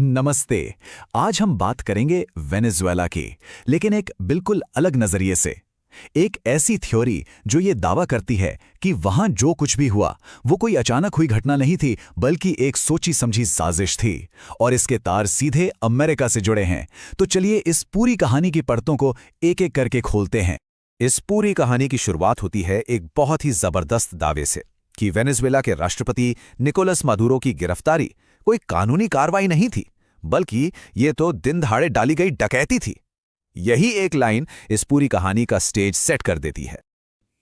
नमस्ते। आज हम बात करेंगे वेनेजुएला की, लेकिन एक बिल्कुल अलग नजरिए से। एक ऐसी थ्योरी जो ये दावा करती है कि वहां जो कुछ भी हुआ वो कोई अचानक हुई घटना नहीं थी, बल्कि एक सोची समझी साजिश थी। और इसके तार सीधे अमेरिका से जुड़े हैं। तो चलिए इस पूरी कहानी की परतों को एक एक करके खोलते हैं। इस पूरी कहानी की शुरुआत होती है एक बहुत ही जबरदस्त दावे से कि वेनेजुएला के राष्ट्रपति निकोलस मादुरो की गिरफ्तारी कोई कानूनी कार्रवाई नहीं थी, बल्कि ये तो दिन दहाड़े डाली गई डकैती थी। यही एक लाइन इस पूरी कहानी का स्टेज सेट कर देती है।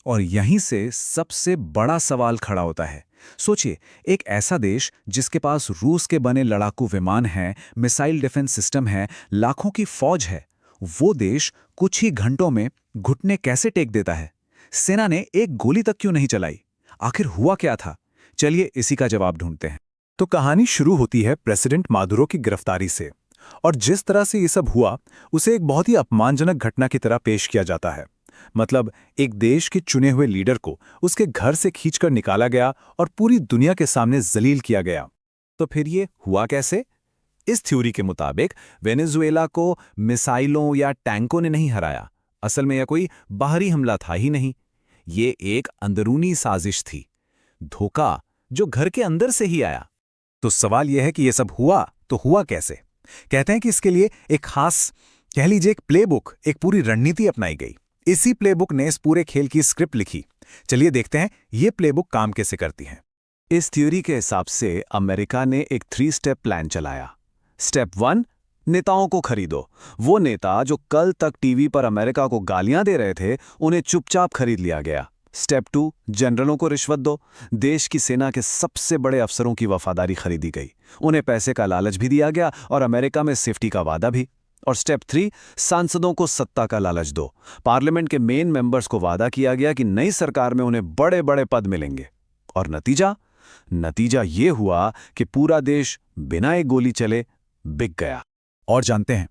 और यहीं से सबसे बड़ा सवाल खड़ा होता है। सोचिए, एक ऐसा देश जिसके पास रूस के बने लड़ाकू विमान हैं, मिसाइल डिफेंस सिस्टम है, लाखों की फौज है, वो देश कुछ ही घंटों में घुटने कैसे टेक देता है? सेना ने एक गोली तक क्यों नहीं चलाई? आखिर हुआ क्या था? चलिए इसी का जवाब ढूंढते हैं। तो कहानी शुरू होती है प्रेसिडेंट मादुरो की गिरफ्तारी से। और जिस तरह से ये सब हुआ उसे एक बहुत ही अपमानजनक घटना की तरह पेश किया जाता है। मतलब एक देश के चुने हुए लीडर को उसके घर से खींचकर निकाला गया और पूरी दुनिया के सामने जलील किया गया। तो फिर ये हुआ कैसे? इस थ्योरी के मुताबिक वेनेजुएला को मिसाइलों या टैंकों ने नहीं हराया। असल में यह कोई बाहरी हमला था ही नहीं। ये एक अंदरूनी साजिश थी, धोखा जो घर के अंदर से ही आया। तो सवाल यह है कि यह सब हुआ तो हुआ कैसे? कहते हैं कि इसके लिए एक खास, कह लीजिए एक प्लेबुक, एक पूरी रणनीति अपनाई गई। इसी प्लेबुक ने इस पूरे खेल की स्क्रिप्ट लिखी। चलिए देखते हैं ये प्लेबुक काम कैसे करती है। इस थ्योरी के हिसाब से अमेरिका ने एक 3 स्टेप प्लान चलाया। स्टेप 1, नेताओं को खरीदो। वो नेता जो कल तक टीवी पर अमेरिका को गालियां दे रहे थे, उन्हें चुपचाप खरीद लिया गया। स्टेप 2, जनरलों को रिश्वत दो। देश की सेना के सबसे बड़े अफसरों की वफादारी खरीदी गई। उन्हें पैसे का लालच भी दिया गया और अमेरिका में सेफ्टी का वादा भी। और स्टेप 3, सांसदों को सत्ता का लालच दो। पार्लियामेंट के मेन मेंबर्स को वादा किया गया कि नई सरकार में उन्हें बड़े बड़े पद मिलेंगे। और नतीजा ये हुआ कि पूरा देश बिना एक गोली चले बिक गया। और जानते हैं,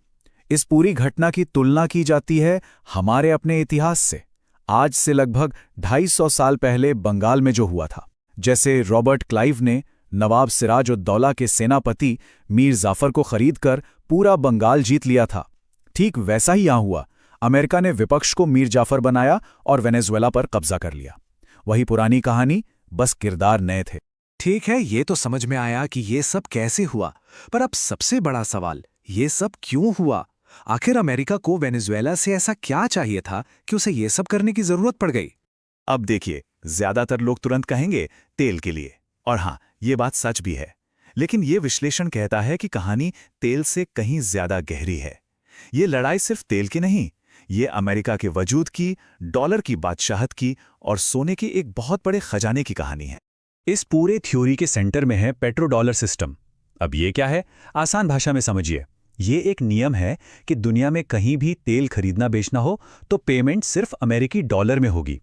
इस पूरी घटना की तुलना की जाती है हमारे अपने इतिहास से। आज से लगभग 250 साल पहले बंगाल में जो हुआ था। जैसे रॉबर्ट क्लाइव ने नवाब सिराज-उद-दौला के सेनापति मीर जाफर को खरीदकर पूरा बंगाल जीत लिया था, ठीक वैसा ही यहां हुआ। अमेरिका ने विपक्ष को मीर जाफर बनाया और वेनेजुएला पर कब्जा कर लिया। वही पुरानी कहानी, बस किरदार नए थे। ठीक है, ये तो समझ में आया कि ये सब कैसे हुआ, पर अब सबसे बड़ा सवाल, ये सब क्यों हुआ? आखिर अमेरिका को वेनेजुएला से ऐसा क्या चाहिए था कि उसे ये सब करने की जरूरत पड़ गई? अब देखिए, ज्यादातर लोग तुरंत कहेंगे तेल के लिए। और हां, ये बात सच भी है। लेकिन ये विश्लेषण कहता है कि कहानी तेल से कहीं ज्यादा गहरी है। ये लड़ाई सिर्फ तेल की नहीं, ये अमेरिका के वजूद की, डॉलर की बादशाहत की और सोने के एक बहुत बड़े खजाने की कहानी है। इस पूरे थ्योरी के सेंटर में है पेट्रो डॉलर सिस्टम। अब ये क्या है? आसान भाषा में समझिए। ये एक नियम है कि दुनिया में कहीं भी तेल खरीदना बेचना हो तो पेमेंट सिर्फ अमेरिकी डॉलर में होगी।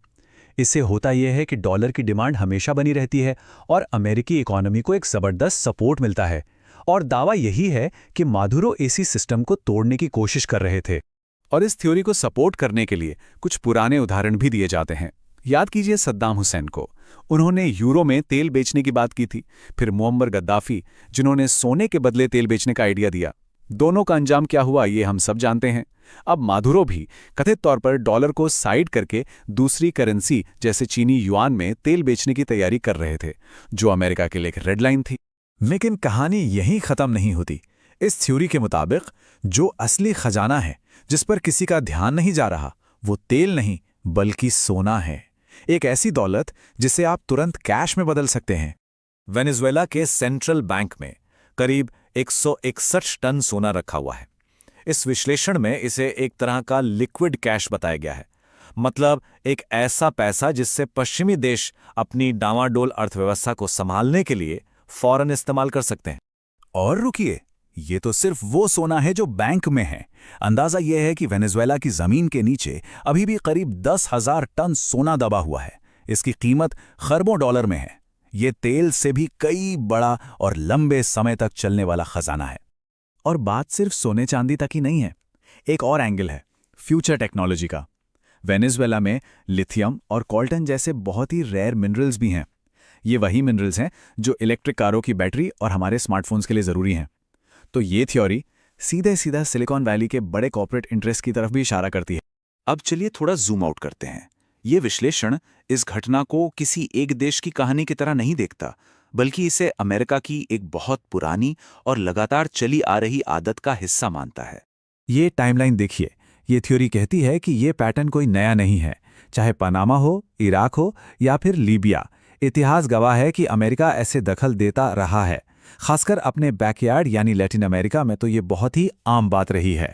इससे होता यह है कि डॉलर की डिमांड हमेशा बनी रहती है और अमेरिकी इकोनॉमी को एक ज़बरदस्त सपोर्ट मिलता है। और दावा यही है कि मादुरो इसी सिस्टम को तोड़ने की कोशिश कर रहे थे। और इस थ्योरी को सपोर्ट करने के लिए कुछ पुराने उदाहरण भी दिए जाते हैं। याद कीजिए सद्दाम हुसैन को, उन्होंने यूरो में तेल बेचने की बात की थी। फिर मुअम्मर गद्दाफी, जिन्होंने सोने के बदले तेल बेचने का आइडिया दिया। दोनों का अंजाम क्या हुआ ये हम सब जानते हैं। अब मादुरो भी कथित तौर पर डॉलर को साइड करके दूसरी करेंसी जैसे चीनी युआन में तेल बेचने की तैयारी कर रहे थे, जो अमेरिका के लिए एक रेड लाइन थी। लेकिन कहानी यहीं खत्म नहीं होती। इस थ्योरी के मुताबिक जो असली खजाना है, जिस पर किसी का ध्यान नहीं जा रहा, वो तेल नहीं बल्कि सोना है। एक ऐसी दौलत जिसे आप तुरंत कैश में बदल सकते हैं। वेनेजुएला के सेंट्रल बैंक में करीब 161 टन सोना रखा हुआ है। इस विश्लेषण में इसे एक तरह का लिक्विड कैश बताया गया है। मतलब एक ऐसा पैसा जिससे पश्चिमी देश अपनी डामाडोल अर्थव्यवस्था को संभालने के लिए फौरन इस्तेमाल कर सकते हैं। और रुकिए, ये तो सिर्फ वो सोना है जो बैंक में है। अंदाजा यह है कि वेनेजुएला की जमीन के नीचे अभी भी करीब 10,000 टन सोना दबा हुआ है। इसकी कीमत खरबों डॉलर में है। ये तेल से भी कई बड़ा और लंबे समय तक चलने वाला खजाना है। और बात सिर्फ सोने चांदी तक ही नहीं है। एक और एंगल है फ्यूचर टेक्नोलॉजी का। वेनेजुएला में लिथियम और कॉल्टन जैसे बहुत ही रेयर मिनरल्स भी हैं। ये वही मिनरल्स हैं जो इलेक्ट्रिक कारों की बैटरी और हमारे स्मार्टफोन्स के लिए ज़रूरी हैं। तो ये थ्योरी सीधे सीधा सिलिकॉन वैली के बड़े कॉर्पोरेट इंटरेस्ट की तरफ भी इशारा करती है। अब चलिए थोड़ा जूम आउट करते हैं। ये विश्लेषण इस घटना को किसी एक देश की कहानी की तरह नहीं देखता, बल्कि इसे अमेरिका की एक बहुत पुरानी और लगातार चली आ रही आदत का हिस्सा मानता है। ये टाइमलाइन देखिए। ये थ्योरी कहती है कि ये पैटर्न कोई नया नहीं है। चाहे पनामा हो, इराक हो या फिर लीबिया, इतिहास गवाह है कि अमेरिका ऐसे दखल देता रहा है। खासकर अपने बैकयार्ड यानी लैटिन अमेरिका में तो ये बहुत ही आम बात रही है।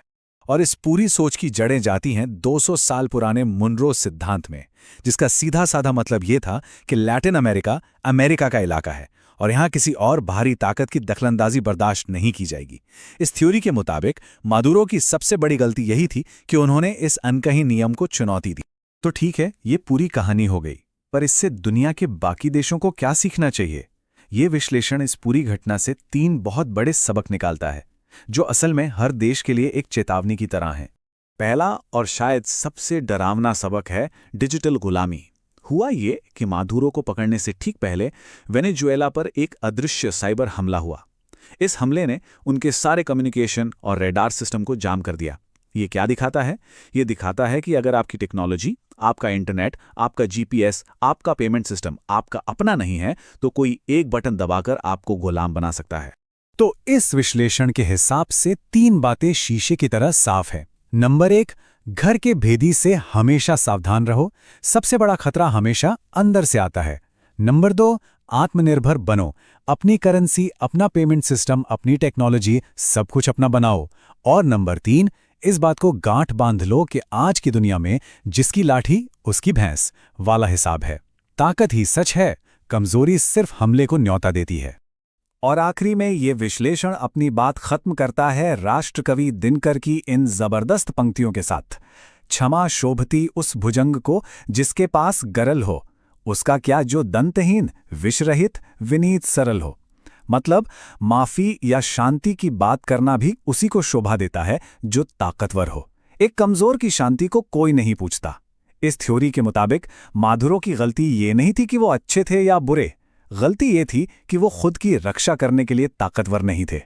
और इस पूरी सोच की जड़ें जाती हैं 200 साल पुराने मुनरो सिद्धांत में, जिसका सीधा साधा मतलब ये था कि लैटिन अमेरिका अमेरिका का इलाका है और यहाँ किसी और बाहरी ताकत की दखलंदाजी बर्दाश्त नहीं की जाएगी। इस थ्योरी के मुताबिक मादुरो की सबसे बड़ी गलती यही थी कि उन्होंने इस अनकही नियम को चुनौती दी। तो ठीक है, ये पूरी कहानी हो गई, पर इससे दुनिया के बाकी देशों को क्या सीखना चाहिए? ये विश्लेषण इस पूरी घटना से 3 बहुत बड़े सबक निकालता है, जो असल में हर देश के लिए एक चेतावनी की तरह है। पहला और शायद सबसे डरावना सबक है डिजिटल गुलामी। हुआ ये कि मादुरो को पकड़ने से ठीक पहले वेनेजुएला पर एक अदृश्य साइबर हमला हुआ। इस हमले ने उनके सारे कम्युनिकेशन और रेडार सिस्टम को जाम कर दिया। ये क्या दिखाता है? ये दिखाता है कि अगर आपकी टेक्नोलॉजी, आपका इंटरनेट, आपका जीपीएस, आपका पेमेंट सिस्टम आपका अपना नहीं है, तो कोई एक बटन दबाकर आपको गुलाम बना सकता है। तो इस विश्लेषण के हिसाब से 3 बातें शीशे की तरह साफ है। नंबर 1, घर के भेदी से हमेशा सावधान रहो। सबसे बड़ा खतरा हमेशा अंदर से आता है। नंबर 2, आत्मनिर्भर बनो। अपनी करेंसी, अपना पेमेंट सिस्टम, अपनी टेक्नोलॉजी, सब कुछ अपना बनाओ। और नंबर 3, इस बात को गांठ बांध लो कि आज की दुनिया में जिसकी लाठी उसकी भैंस वाला हिसाब है। ताकत ही सच है, कमजोरी सिर्फ हमले को न्योता देती है। और आखिरी में ये विश्लेषण अपनी बात खत्म करता है राष्ट्रकवि दिनकर की इन जबरदस्त पंक्तियों के साथ। क्षमा शोभती उस भुजंग को जिसके पास गरल हो, उसका क्या जो दंतहीन, विषरहित, विनीत सरल हो। मतलब माफी या शांति की बात करना भी उसी को शोभा देता है जो ताकतवर हो। एक कमजोर की शांति को कोई नहीं पूछता। इस थ्योरी के मुताबिक मादुरो की गलती ये नहीं थी कि वो अच्छे थे या बुरे, गलती ये थी कि वो खुद की रक्षा करने के लिए ताकतवर नहीं थे।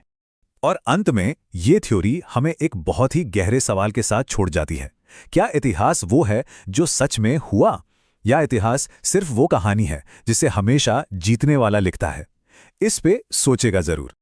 और अंत में ये थ्योरी हमें एक बहुत ही गहरे सवाल के साथ छोड़ जाती है। क्या इतिहास वो है जो सच में हुआ, या इतिहास सिर्फ वो कहानी है जिसे हमेशा जीतने वाला लिखता है? इस पे सोचेगा जरूर।